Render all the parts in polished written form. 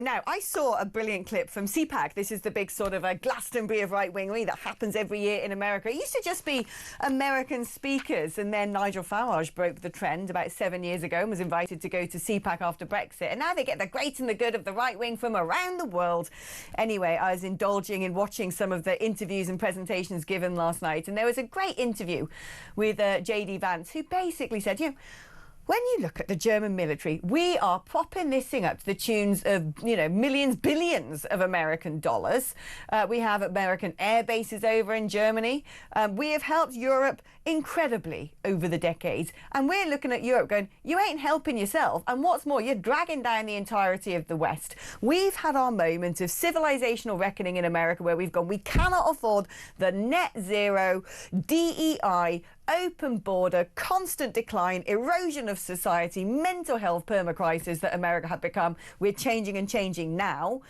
Now, I saw a brilliant clip from CPAC. This is the big sort of a Glastonbury of right-wingery that happens every year in America. It used to just be American speakers, and then Nigel Farage broke the trend about 7 years ago and was invited to go to CPAC after Brexit. And now they get the great and the good of the right wing from around the world. Anyway, I was indulging in watching some of the interviews and presentations given last night, and there was a great interview with JD Vance, who basically said, when you look at the German military, we are propping this thing up to the tunes of, millions, billions of American dollars. We have American air bases over in Germany. We have helped Europe incredibly over the decades. And we're looking at Europe going, you ain't helping yourself. And what's more, you're dragging down the entirety of the West. We've had our moment of civilizational reckoning in America where we've gone, we cannot afford the net zero, DEI, open border, constant decline, erosion of society, mental health permacrisis that America had become. We're changing and changing now.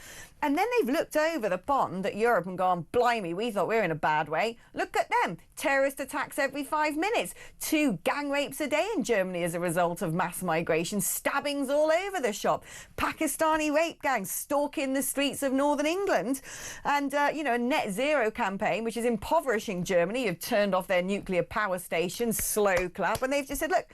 And then they've looked over the pond at Europe and gone, blimey, we thought we were in a bad way. Look at them. Terrorist attacks every 5 minutes. 2 gang rapes a day in Germany as a result of mass migration. Stabbings all over the shop. Pakistani rape gangs stalking the streets of northern England. And, a net zero campaign, which is impoverishing Germany. You've turned off their nuclear power stations, slow clap. And they've just said, look,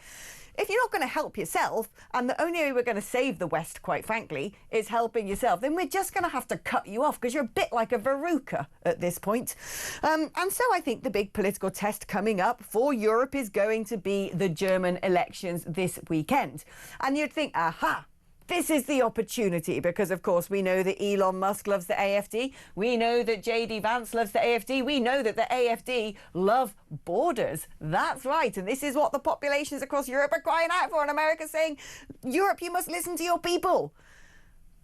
if you're not going to help yourself, and the only way we're going to save the West, quite frankly, is helping yourself, then we're just going to have to cut you off because you're a bit like a verruca at this point. And so I think the big political test coming up for Europe is going to be the German elections this weekend. And you'd think, aha, this is the opportunity, because, of course, we know that Elon Musk loves the AfD. We know that JD Vance loves the AfD. We know that the AfD love borders. That's right. And this is what the populations across Europe are crying out for. And America's saying, Europe, you must listen to your people.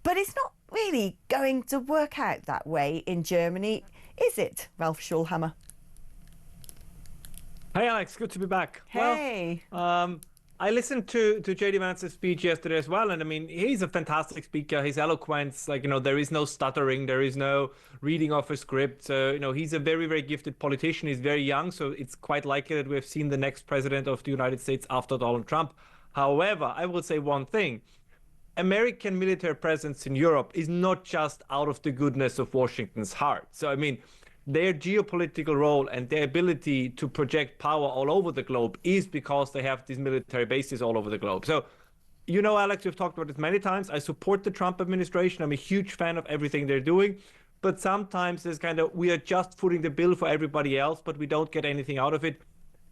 But it's not really going to work out that way in Germany, is it, Ralph Schulhammer? Hey, Alex. Good to be back. Hey. Well, I listened to JD Vance's speech yesterday as well, and I mean, he's a fantastic speaker. His eloquence, there is no stuttering, there is no reading off a script. So, he's a very, very gifted politician. He's very young, so it's quite likely that we've seen the next president of the United States after Donald Trump. However, I will say one thing. American military presence in Europe is not just out of the goodness of Washington's heart. So, I mean, their geopolitical role and their ability to project power all over the globe is because they have these military bases all over the globe. So, Alex, we've talked about this many times. I support the Trump administration. I'm a huge fan of everything they're doing. But sometimes there's we are just footing the bill for everybody else, but we don't get anything out of it.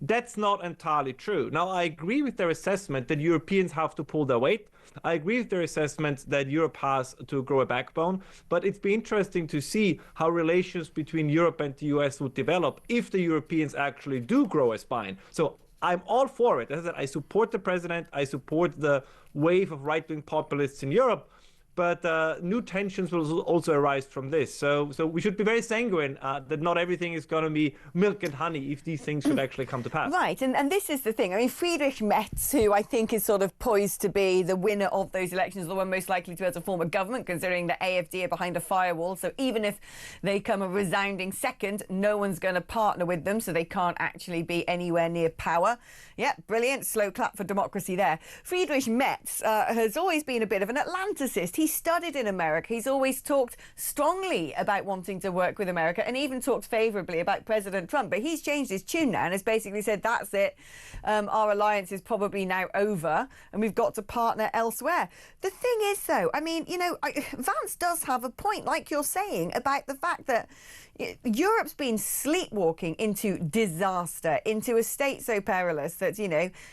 That's not entirely true. Now, I agree with their assessment that Europeans have to pull their weight. I agree with their assessment that Europe has to grow a backbone, but it'd be interesting to see how relations between Europe and the US would develop if the Europeans actually do grow a spine. So I'm all for it. As I said, I support the president. I support the wave of right-wing populists in Europe. But new tensions will also arise from this. So we should be very sanguine that not everything is going to be milk and honey if these things should actually come to pass. Right, and this is the thing. I mean, Friedrich Merz, who I think is sort of poised to be the winner of those elections, the one most likely to be able to form a government, considering the AfD are behind a firewall. So even if they come a resounding second, no one's going to partner with them, so they can't actually be anywhere near power. Yeah, brilliant. Slow clap for democracy there. Friedrich Merz has always been a bit of an Atlanticist. He studied in America. He's always talked strongly about wanting to work with America and even talked favourably about President Trump. But he's changed his tune now and has basically said, that's it. Our alliance is probably now over and we've got to partner elsewhere. The thing is, though, I mean, Vance does have a point, like you're saying, about the fact that Europe's been sleepwalking into disaster, into a state so perilous that,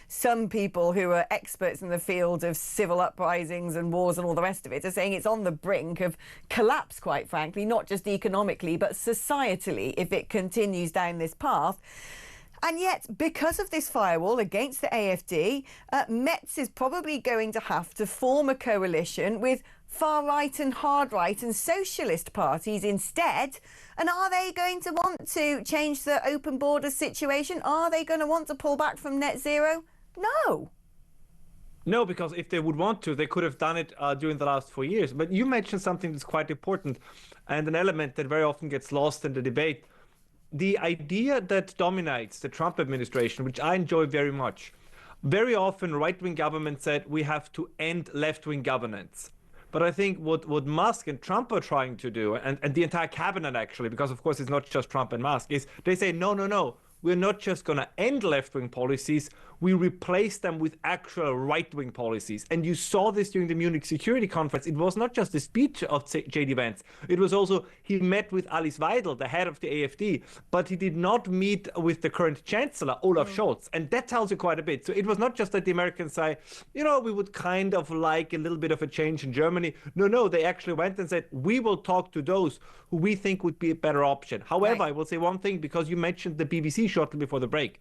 some people who are experts in the field of civil uprisings and wars and all the rest of it are saying it's on the brink of collapse, quite frankly, not just economically, but societally, if it continues down this path. And yet, because of this firewall against the AfD, Metz is probably going to have to form a coalition with far-right and hard-right and socialist parties instead. And are they going to want to change the open border situation? Are they going to want to pull back from net zero? No. No, because if they would want to, they could have done it during the last 4 years. But you mentioned something that's quite important and an element that very often gets lost in the debate. The idea that dominates the Trump administration, which I enjoy very much, very often right-wing governments said we have to end left-wing governance. But I think what Musk and Trump are trying to do, and the entire cabinet actually, because of course it's not just Trump and Musk, is they say, no. We're not just going to end left-wing policies, we replace them with actual right-wing policies. And you saw this during the Munich Security Conference. It was not just the speech of JD Vance. It was also, he met with Alice Weidel, the head of the AfD, but he did not meet with the current chancellor, Olaf Scholz. And that tells you quite a bit. So it was not just that the Americans say, we would kind of like a little bit of a change in Germany. No, they actually went and said, we will talk to those who we think would be a better option. However, I will say one thing, because you mentioned the BBC shortly before the break.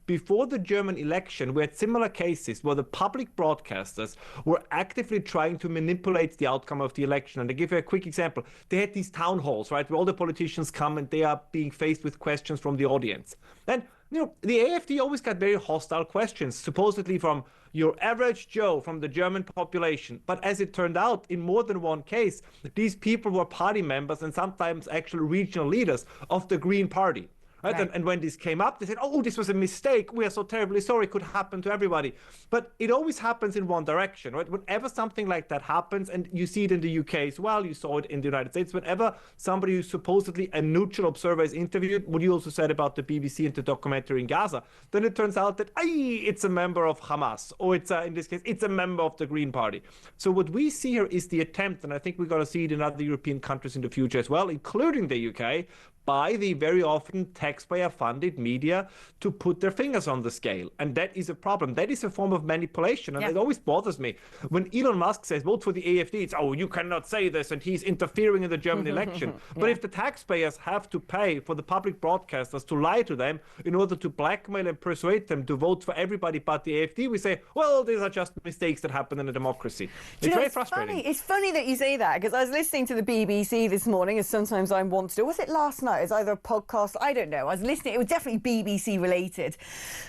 Before the German election, we had similar cases where the public broadcasters were actively trying to manipulate the outcome of the election. And to give you a quick example, they had these town halls, right, where all the politicians come and they are being faced with questions from the audience. And, the AfD always got very hostile questions, supposedly from your average Joe, from the German population. But as it turned out, in more than one case, these people were party members and sometimes actual regional leaders of the Green Party. Right? And when this came up, they said, this was a mistake. We are so terribly sorry. It could happen to everybody. But it always happens in one direction, right? Whenever something like that happens, and you see it in the UK as well, you saw it in the United States, whenever somebody who's supposedly a neutral observer is interviewed, what you also said about the BBC and the documentary in Gaza, then it turns out that, it's a member of Hamas, or it's, in this case, it's a member of the Green Party. So what we see here is the attempt, and I think we're going to see it in other European countries in the future as well, including the UK, by the very often taxpayer-funded media to put their fingers on the scale. And that is a problem. That is a form of manipulation. And it always bothers me. When Elon Musk says, vote for the AfD, it's, you cannot say this, and he's interfering in the German election. But if the taxpayers have to pay for the public broadcasters to lie to them in order to blackmail and persuade them to vote for everybody but the AfD, we say, well, these are just mistakes that happen in a democracy. It's very frustrating. It's funny that you say that, because I was listening to the BBC this morning, as sometimes I want to do. Was it last night? It's either a podcast, I don't know. I was listening, it was definitely BBC related.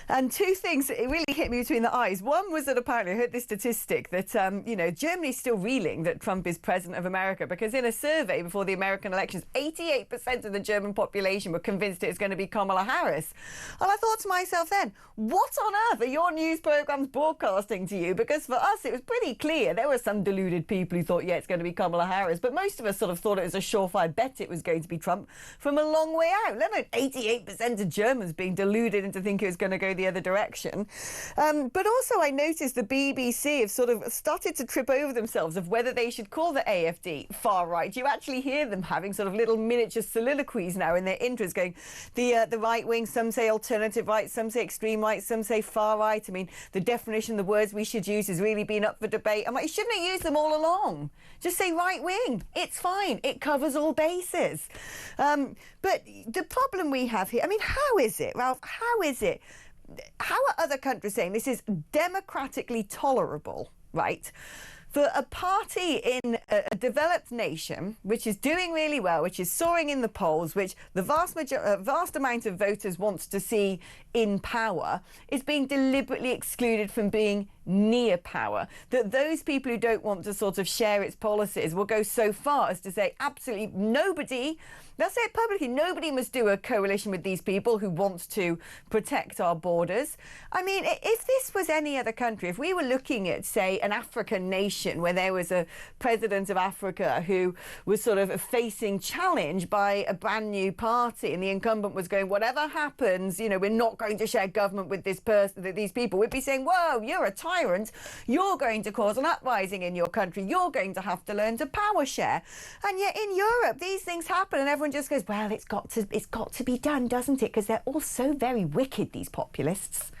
And two things, it really hit me between the eyes. One was that apparently I heard this statistic that, Germany's still reeling that Trump is president of America, because in a survey before the American elections, 88% of the German population were convinced it was going to be Kamala Harris. And I thought to myself then, what on earth are your news programs broadcasting to you? Because for us, it was pretty clear. There were some deluded people who thought, it's going to be Kamala Harris. But most of us sort of thought it was a surefire bet it was going to be Trump from a long way out. Let alone 88% of Germans being deluded into thinking it was going to go the other direction. But also I noticed the BBC have sort of started to trip over themselves of whether they should call the AfD far right. You actually hear them having sort of little miniature soliloquies now in their intros going, the right wing, some say alternative right, some say extreme right, some say far right. I mean, the definition, the words we should use has really been up for debate. I'm like, you shouldn't have used them all along. Just say right wing. It's fine. It covers all bases. But the problem we have here, I mean, how is it, Ralph? How is it? How are other countries saying this is democratically tolerable, right? For a party in a developed nation, which is doing really well, which is soaring in the polls, which the vast amount of voters wants to see in power, is being deliberately excluded from being near power. That those people who don't want to sort of share its policies will go so far as to say absolutely nobody, they'll say it publicly, nobody must do a coalition with these people who want to protect our borders. I mean, if this was any other country, if we were looking at, say, an African nation where there was a president of Africa who was sort of facing challenge by a brand new party and the incumbent was going, whatever happens, we're not going to share government with this person, these people, we'd be saying, whoa, you're a tyrant. You're going to cause an uprising in your country. You're going to have to learn to power share. And yet in Europe, these things happen and everyone just goes, well, it's got to be done, doesn't it? Because they're all so very wicked, these populists.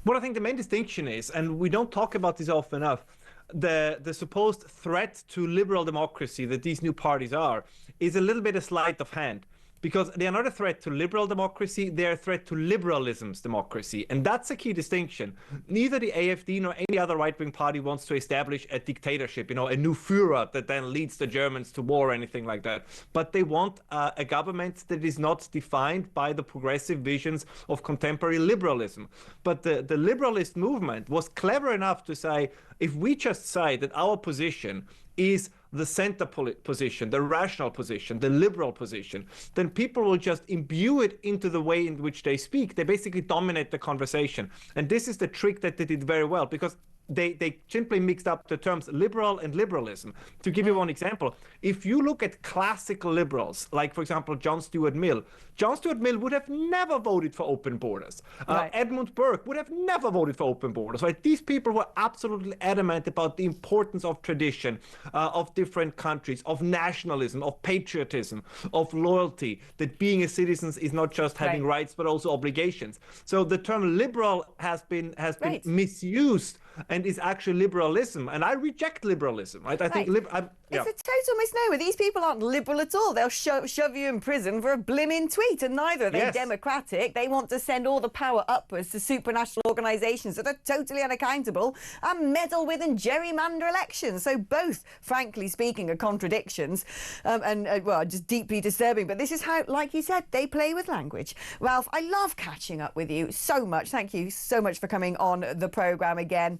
Well, I think the main distinction is, and we don't talk about this often enough, the supposed threat to liberal democracy that these new parties are is a little bit a sleight of hand. Because they are not a threat to liberal democracy, they are a threat to liberalism's democracy. And that's a key distinction. Neither the AfD nor any other right-wing party wants to establish a dictatorship, a new Führer that then leads the Germans to war or anything like that. But they want a government that is not defined by the progressive visions of contemporary liberalism. But the liberalist movement was clever enough to say, if we just say that our position is the center position, the rational position, the liberal position, then people will just imbue it into the way in which they speak. They basically dominate the conversation. And this is the trick that they did very well, because they simply mixed up the terms liberal and liberalism. To give you one example, if you look at classical liberals, like, for example, John Stuart Mill would have never voted for open borders. Right. Edmund Burke would have never voted for open borders. Right? These people were absolutely adamant about the importance of tradition, of different countries, of nationalism, of patriotism, of loyalty, that being a citizen is not just having rights, but also obligations. So the term liberal has been misused and is actually liberalism. And I reject liberalism. Right? I think It's a total misnomer. These people aren't liberal at all. They'll shove you in prison for a blimmin' tweet, and neither are they democratic. They want to send all the power upwards to supranational organisations that are totally unaccountable and meddle with and gerrymander elections. So both, frankly speaking, are contradictions and just deeply disturbing. But this is how, like you said, they play with language. Ralph, I love catching up with you so much. Thank you so much for coming on the programme again.